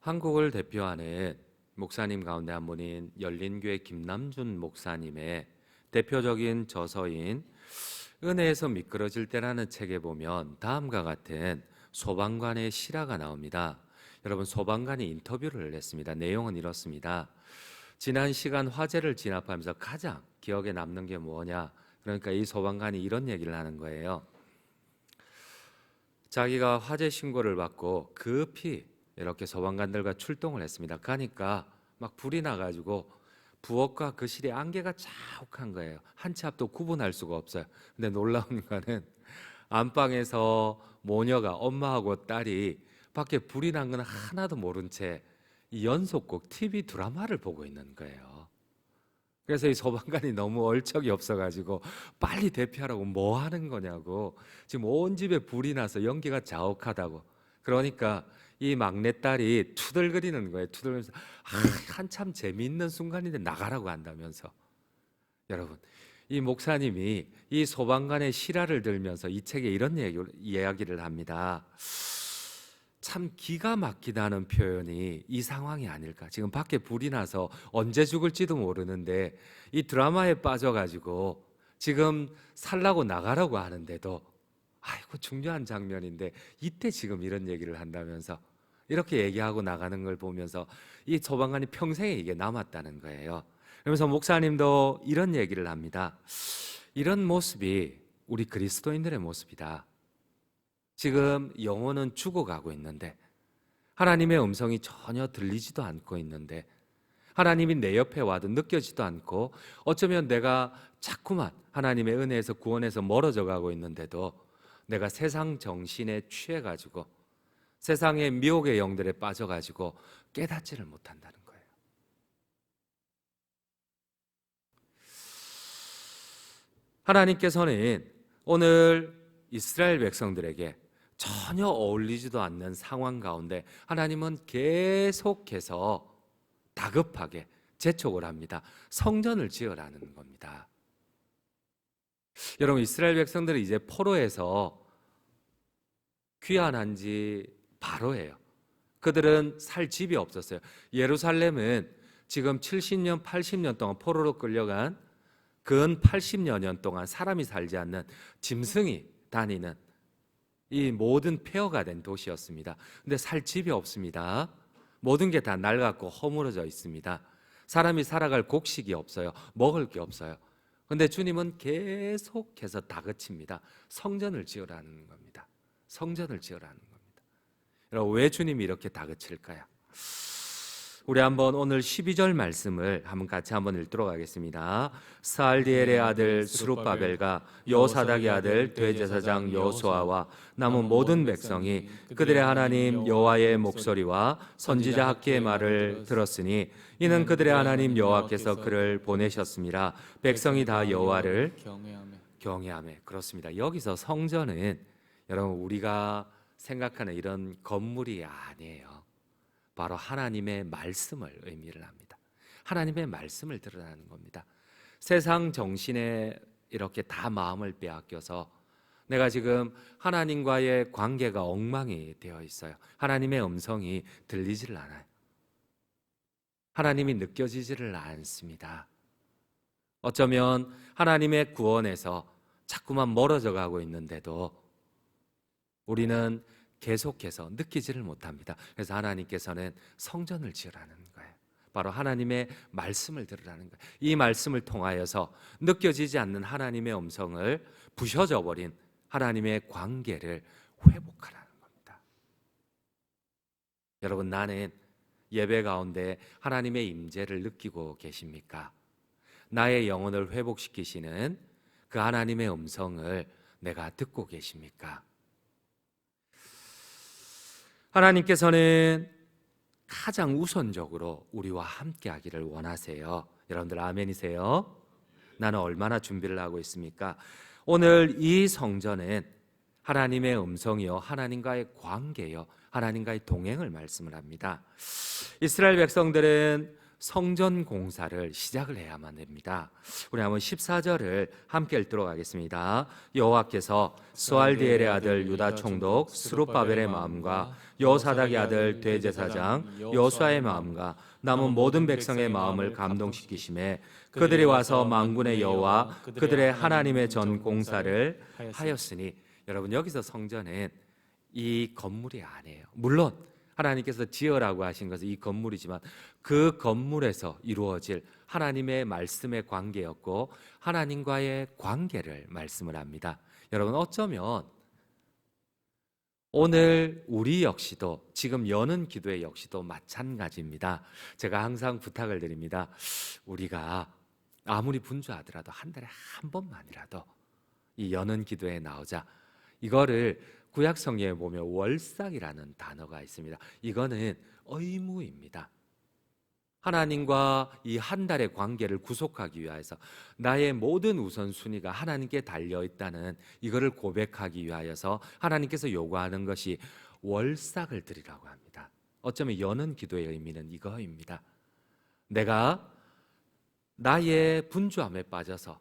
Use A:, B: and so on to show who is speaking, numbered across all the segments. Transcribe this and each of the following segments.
A: 한국을 대표하는 목사님 가운데 한 분인 열린교회 김남준 목사님의 대표적인 저서인 은혜에서 미끄러질 때라는 책에 보면 다음과 같은 소방관의 실화가 나옵니다. 여러분, 소방관이 인터뷰를 했습니다. 내용은 이렇습니다. 지난 시간 화재를 진압하면서 가장 기억에 남는 게 뭐냐? 그러니까 이 소방관이 이런 얘기를 하는 거예요. 자기가 화재 신고를 받고 급히 이렇게 소방관들과 출동을 했습니다. 가니까 막 불이 나가지고 부엌과 거실에 안개가 자욱한 거예요. 한 치 앞도 구분할 수가 없어요. 근데 놀라운 거는 안방에서 모녀가, 엄마하고 딸이 밖에 불이 난 건 하나도 모른 채 이 연속곡 TV 드라마를 보고 있는 거예요. 그래서 이 소방관이 너무 얼척이 없어가지고 빨리 대피하라고, 뭐 하는 거냐고, 지금 온 집에 불이 나서 연기가 자욱하다고. 그러니까 이 막내딸이 투덜거리는 거예요. 투덜거리면서 한참 재미있는 순간인데 나가라고 한다면서. 여러분, 이 목사님이 이 소방관의 실화를 들면서 이 책에 이런 이야기를 합니다. 참 기가 막히다는 표현이 이 상황이 아닐까. 지금 밖에 불이 나서 언제 죽을지도 모르는데 이 드라마에 빠져가지고 지금 살라고 나가라고 하는데도, 아이고 중요한 장면인데 이때 지금 이런 얘기를 한다면서 이렇게 얘기하고 나가는 걸 보면서 이 소방관이 평생에 이게 남았다는 거예요. 그러면서 목사님도 이런 얘기를 합니다. 이런 모습이 우리 그리스도인들의 모습이다. 지금 영혼은 죽어가고 있는데, 하나님의 음성이 전혀 들리지도 않고 있는데, 하나님이 내 옆에 와도 느껴지도 않고, 어쩌면 내가 자꾸만 하나님의 은혜에서 구원에서 멀어져 가고 있는데도 내가 세상 정신에 취해가지고 세상의 미혹의 영들에 빠져가지고 깨닫지를 못한다는 거예요. 하나님께서는 오늘 이스라엘 백성들에게 전혀 어울리지도 않는 상황 가운데 하나님은 계속해서 다급하게 재촉을 합니다. 성전을 지으라는 겁니다. 여러분, 이스라엘 백성들은 이제 포로에서 귀환한 지 바로예요. 그들은 살 집이 없었어요. 예루살렘은 지금 70년, 80년 동안 포로로 끌려간 근 80여 년 동안 사람이 살지 않는 짐승이 다니는 이 모든 폐허가 된 도시였습니다. 근데 살 집이 없습니다. 모든 게 다 낡았고 허물어져 있습니다. 사람이 살아갈 곡식이 없어요. 먹을 게 없어요. 근데 주님은 계속해서 다그칩니다. 성전을 지으라는 겁니다. 성전을 지으라는 겁니다. 여러분, 왜 주님이 이렇게 다그칠까요? 우리 한번 오늘 12절 말씀을 한번 같이 한번 읽도록 하겠습니다. 스알디엘의 아들 스룹바벨과 요사닥의 아들 대제사장 여호수아와 남은 모든 백성이 그들의 하나님 여호와의 목소리와 선지자 학기의 말을 들었으니 이는 그들의 하나님 여호와께서 그를 보내셨습니다. 백성이 다 여호와를 경외하며. 그렇습니다. 여기서 성전은 여러분, 우리가 생각하는 이런 건물이 아니에요. 바로 하나님의 말씀을 의미를 합니다. 하나님의 말씀을 들으라는 겁니다. 세상 정신에 이렇게 다 마음을 빼앗겨서 내가 지금 하나님과의 관계가 엉망이 되어 있어요. 하나님의 음성이 들리지를 않아요. 하나님이 느껴지지를 않습니다. 어쩌면 하나님의 구원에서 자꾸만 멀어져 가고 있는데도 우리는 계속해서 느끼지를 못합니다. 그래서 하나님께서는 성전을 지으라는 거예요. 바로 하나님의 말씀을 들으라는 거예요. 이 말씀을 통하여서 느껴지지 않는 하나님의 음성을 부셔져 버린 하나님의 관계를 회복하라는 겁니다. 여러분, 나는 예배 가운데 하나님의 임재를 느끼고 계십니까? 나의 영혼을 회복시키시는 그 하나님의 음성을 내가 듣고 계십니까? 하나님께서는 가장 우선적으로 우리와 함께 하기를 원하세요. 여러분들 아멘이세요? 나는 얼마나 준비를 하고 있습니까? 오늘 이 성전은 하나님의 음성이요, 하나님과의 관계요, 하나님과의 동행을 말씀을 합니다. 이스라엘 백성들은 성전 공사를 시작을 해야만 됩니다. 우리 한번 14절을 함께 읽도록 하겠습니다. 여호와께서 스알디엘의 아들 유다 총독 스룹바벨의 마음과 여호사닥의 아들 대제사장 여호수아의 마음과 남은 모든 백성의 마음을 감동시키심에 그들이 와서 만군의 여호와 그들의 하나님의 전 공사를 하였으니, 여러분 여기서 성전은 이 건물이 아니에요. 물론 하나님께서 지으라고 하신 것은 이 건물이지만 그 건물에서 이루어질 하나님의 말씀의 관계였고 하나님과의 관계를 말씀을 합니다. 여러분 어쩌면 오늘 우리 역시도 지금 여는 기도회 역시도 마찬가지입니다. 제가 항상 부탁을 드립니다. 우리가 아무리 분주하더라도 한 달에 한 번만이라도 이 여는 기도회에 나오자. 이거를 구약 성경에 보면 월삭이라는 단어가 있습니다. 이거는 의무입니다. 하나님과 이 한 달의 관계를 구속하기 위해서 나의 모든 우선순위가 하나님께 달려있다는 이거를 고백하기 위하여서 하나님께서 요구하는 것이 월삭을 드리라고 합니다. 어쩌면 여는 기도의 의미는 이거입니다. 내가 나의 분주함에 빠져서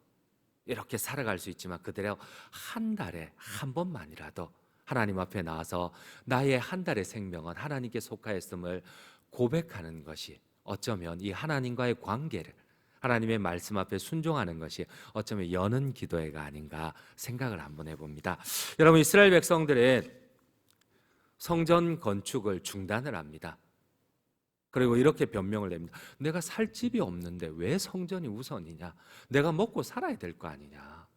A: 이렇게 살아갈 수 있지만 그대로 한 달에 한 번만이라도 하나님 앞에 나와서 나의 한 달의 생명은 하나님께 속하였음을 고백하는 것이 어쩌면 이 하나님과의 관계를 하나님의 말씀 앞에 순종하는 것이 어쩌면 여는 기도회가 아닌가 생각을 한번 해봅니다. 여러분 이스라엘 백성들은 성전 건축을 중단을 합니다. 그리고 이렇게 변명을 냅니다. 내가 살 집이 없는데 왜 성전이 우선이냐? 내가 먹고 살아야 될 거 아니냐?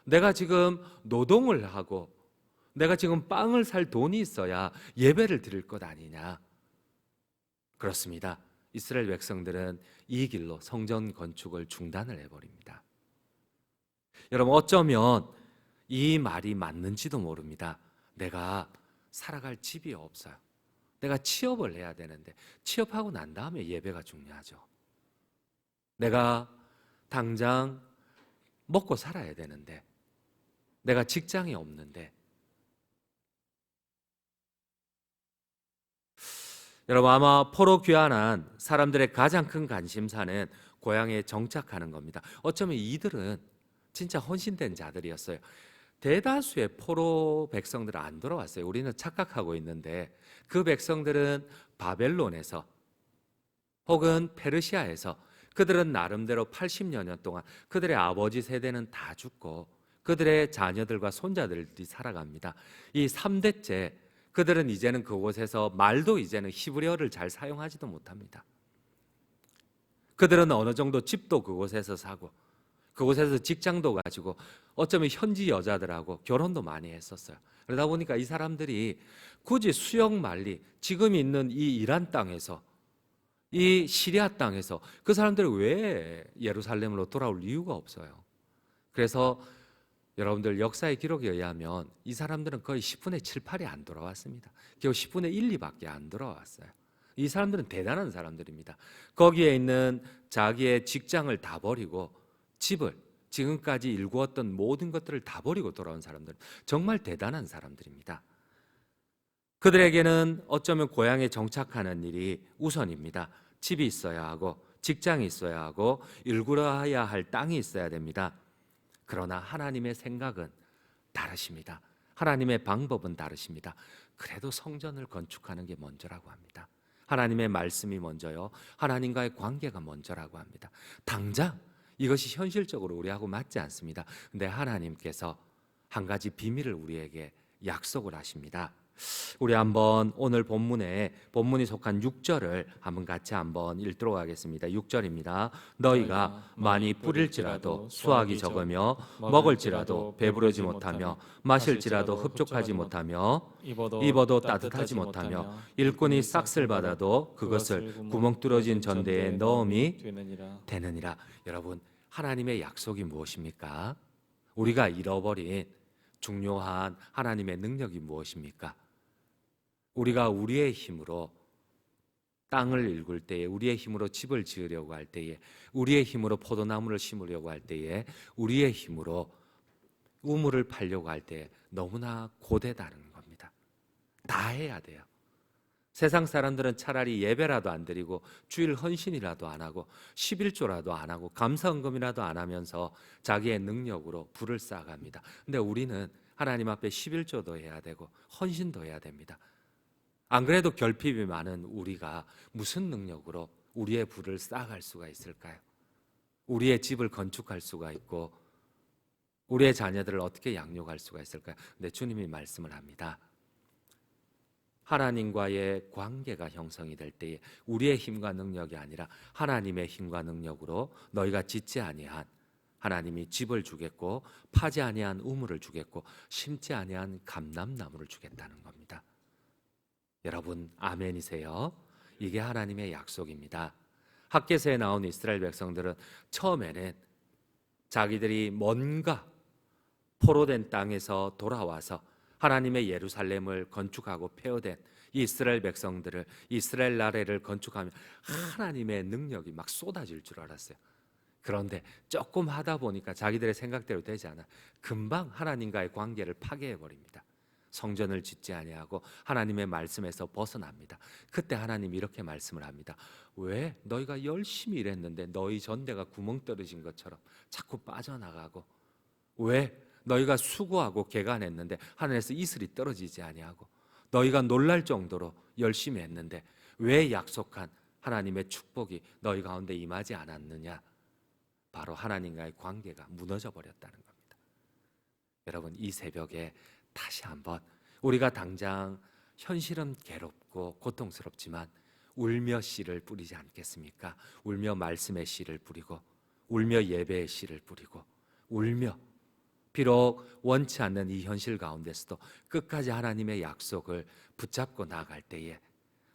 A: 내가 지금 노동을 하고 내가 지금 빵을 살 돈이 있어야 예배를 드릴 것 아니냐? 그렇습니다. 이스라엘 백성들은 이 길로 성전 건축을 중단을 해버립니다. 여러분 어쩌면 이 말이 맞는지도 모릅니다. 내가 살아갈 집이 없어요. 내가 취업을 해야 되는데 취업하고 난 다음에 예배가 중요하죠. 내가 당장 먹고 살아야 되는데 내가 직장이 없는데, 여러분 아마 포로 귀환한 사람들의 가장 큰 관심사는 고향에 정착하는 겁니다. 어쩌면 이들은 진짜 헌신된 자들이었어요. 대다수의 포로 백성들은 안 돌아왔어요. 우리는 착각하고 있는데 그 백성들은 바벨론에서 혹은 페르시아에서 그들은 나름대로 80여 년 동안 그들의 아버지 세대는 다 죽고 그들의 자녀들과 손자들이 살아갑니다. 이 3대째 그들은 이제는 그곳에서 말도 이제는 히브리어를 잘 사용하지도 못합니다. 그들은 어느 정도 집도 그곳에서 사고 그곳에서 직장도 가지고 어쩌면 현지 여자들하고 결혼도 많이 했었어요. 그러다 보니까 이 사람들이 굳이 수역 말리 지금 있는 이 이란 땅에서 이 시리아 땅에서 그 사람들이 왜 예루살렘으로 돌아올 이유가 없어요. 그래서 여러분들 역사의 기록에 의하면 이 사람들은 거의 10분의 7, 8이 안 돌아왔습니다. 겨우 10분의 1, 2밖에 안 돌아왔어요. 이 사람들은 대단한 사람들입니다. 거기에 있는 자기의 직장을 다 버리고 집을 지금까지 일구었던 모든 것들을 다 버리고 돌아온 사람들, 정말 대단한 사람들입니다. 그들에게는 어쩌면 고향에 정착하는 일이 우선입니다. 집이 있어야 하고 직장이 있어야 하고 일구어야 할 땅이 있어야 됩니다. 그러나 하나님의 생각은 다르십니다. 하나님의 방법은 다르십니다. 그래도 성전을 건축하는 게 먼저라고 합니다. 하나님의 말씀이 먼저요, 하나님과의 관계가 먼저라고 합니다. 당장 이것이 현실적으로 우리하고 맞지 않습니다. 근데 하나님께서 한 가지 비밀을 우리에게 약속을 하십니다. 우리 한번 오늘 본문이 속한 6절을 한번 같이 한번 읽도록 하겠습니다. 6절입니다. 너희가 많이 뿌릴지라도 수확이 적으며 먹을지라도 배부르지 못하며 마실지라도 흡족하지 못하며 입어도 따뜻하지 못하며 일꾼이 싹쓸 받아도 그것을 구멍 뚫어진 전대에 넣음이 되느니라. 여러분 하나님의 약속이 무엇입니까? 우리가 잃어버린 중요한 하나님의 능력이 무엇입니까? 우리가 우리의 힘으로 땅을 일굴 때에, 우리의 힘으로 집을 지으려고 할 때에, 우리의 힘으로 포도나무를 심으려고 할 때에, 우리의 힘으로 우물을 파려고 할 때에 너무나 고되다는 겁니다. 다 해야 돼요. 세상 사람들은 차라리 예배라도 안 드리고 주일 헌신이라도 안 하고 11조라도 안 하고 감사헌금이라도 안 하면서 자기의 능력으로 부를 쌓아갑니다. 근데 우리는 하나님 앞에 11조도 해야 되고 헌신도 해야 됩니다. 안 그래도 결핍이 많은 우리가 무슨 능력으로 우리의 부를 쌓아갈 수가 있을까요? 우리의 집을 건축할 수가 있고 우리의 자녀들을 어떻게 양육할 수가 있을까요? 근데 주님이 말씀을 합니다. 하나님과의 관계가 형성이 될 때에 우리의 힘과 능력이 아니라 하나님의 힘과 능력으로 너희가 짓지 아니한 하나님이 집을 주겠고 파지 아니한 우물을 주겠고 심지 아니한 감람나무를 주겠다는 겁니다. 여러분 아멘이세요? 이게 하나님의 약속입니다. 학개서에 나온 이스라엘 백성들은 처음에는 자기들이 뭔가 포로된 땅에서 돌아와서 하나님의 예루살렘을 건축하고 폐허된 이스라엘 백성들을 이스라엘 나라를 건축하면 하나님의 능력이 막 쏟아질 줄 알았어요. 그런데 조금 하다 보니까 자기들의 생각대로 되지 않아 금방 하나님과의 관계를 파괴해 버립니다. 성전을 짓지 아니하고 하나님의 말씀에서 벗어납니다. 그때 하나님이 이렇게 말씀을 합니다. 왜 너희가 열심히 일했는데 너희 전대가 구멍 떨어진 것처럼 자꾸 빠져나가고, 왜 너희가 수고하고 개간했는데 하늘에서 이슬이 떨어지지 아니하고, 너희가 놀랄 정도로 열심히 했는데 왜 약속한 하나님의 축복이 너희 가운데 임하지 않았느냐? 바로 하나님과의 관계가 무너져 버렸다는 겁니다. 여러분 이 새벽에 다시 한번 우리가 당장 현실은 괴롭고 고통스럽지만 울며 씨를 뿌리지 않겠습니까? 울며 말씀의 씨를 뿌리고 울며 예배의 씨를 뿌리고 울며 비록 원치 않는 이 현실 가운데서도 끝까지 하나님의 약속을 붙잡고 나아갈 때에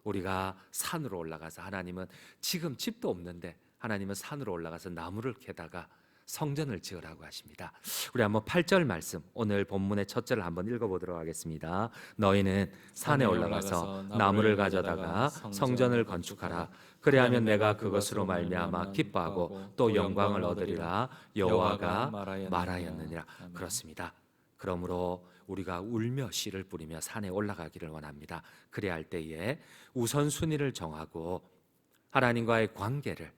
A: 우리가 산으로 올라가서, 하나님은 지금 집도 없는데 하나님은 산으로 올라가서 나무를 캐다가 성전을 지으라고 하십니다. 우리 한번 8절 말씀, 오늘 본문의 첫 절을 한번 읽어보도록 하겠습니다. 너희는 산에 올라가서 나무를 가져다가 성전을 건축하라. 그리하면 내가 그것으로 말미암아 기뻐하고 또 영광을 얻으리라. 여호와가 말하였느니라. 그렇습니다. 그러므로 우리가 울며 씨를 뿌리며 산에 올라가기를 원합니다. 그래야 할 때에 우선순위를 정하고 하나님과의 관계를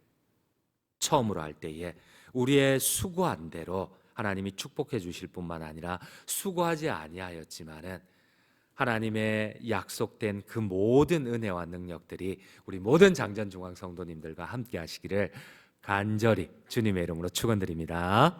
A: 처음으로 할 때에 우리의 수고한 대로 하나님이 축복해 주실 뿐만 아니라 수고하지 아니하였지만은 하나님의 약속된 그 모든 은혜와 능력들이 우리 모든 장전중앙 성도님들과 함께 하시기를 간절히 주님의 이름으로 축원드립니다.